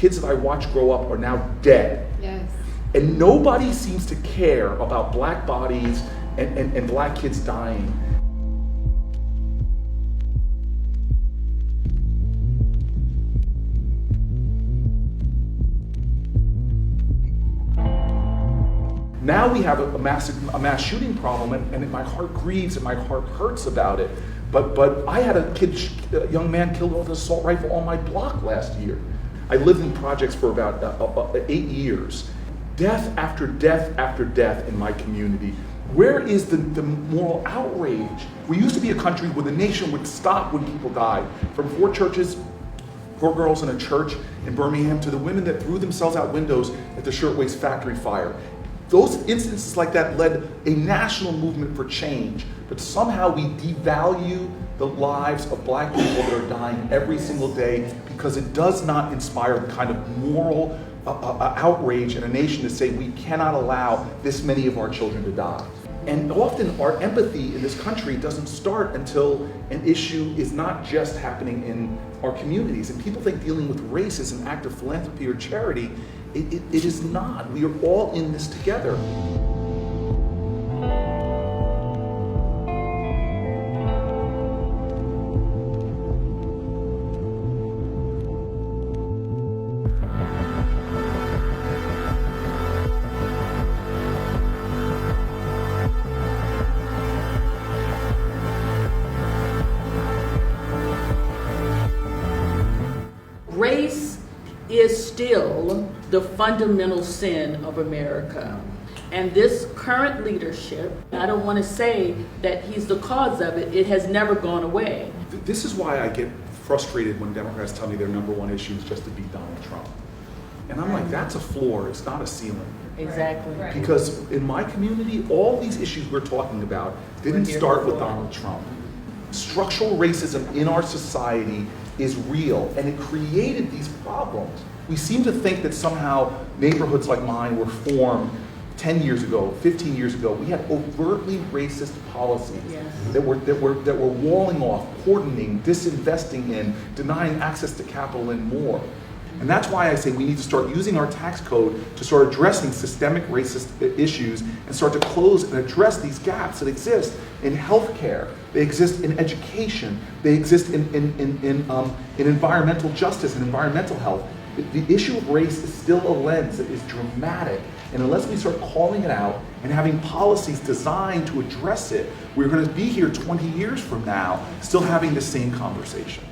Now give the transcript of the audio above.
kids that I watch grow up are now dead. Yes. And nobody seems to care about black bodies and black kids dying. Now we have a mass shooting problem, and my heart grieves and my heart hurts about it. But I had a young man killed with an assault rifle on my block last year. I lived in projects for about 8 years. Death after death after death in my community. Where is the moral outrage? We used to be a country where the nation would stop when people died. From 4 churches, 4 girls in a church in Birmingham, to the women that threw themselves out windows at the Shirtwaist factory fire. Those instances like that led a national movement for change, but somehow we devalue the lives of black people that are dying every single day because it does not inspire the kind of moral outrage in a nation to say we cannot allow this many of our children to die. And often our empathy in this country doesn't start until an issue is not just happening in our communities. And people think dealing with race is an act of philanthropy or charity. It is not. We are all in this together. Race is still the fundamental sin of America. And this current leadership, I don't want to say that he's the cause of it, it has never gone away. This is why I get frustrated when Democrats tell me their #1 issue is just to beat Donald Trump. And I'm like, that's a floor, it's not a ceiling. Exactly. Because in my community, all these issues we're talking about didn't start with Donald Trump. Structural racism in our society is real, and it created these problems. We seem to think that somehow neighborhoods like mine were formed 10 years ago, 15 years ago. We had overtly racist policies that were walling off, cordoning, disinvesting in, denying access to capital and more. And that's why I say we need to start using our tax code to start addressing systemic racist issues and start to close and address these gaps that exist in healthcare, they exist in education, they exist in environmental justice and environmental health. The issue of race is still a lens that is dramatic, and unless we start calling it out and having policies designed to address it, we're going to be here 20 years from now still having the same conversation.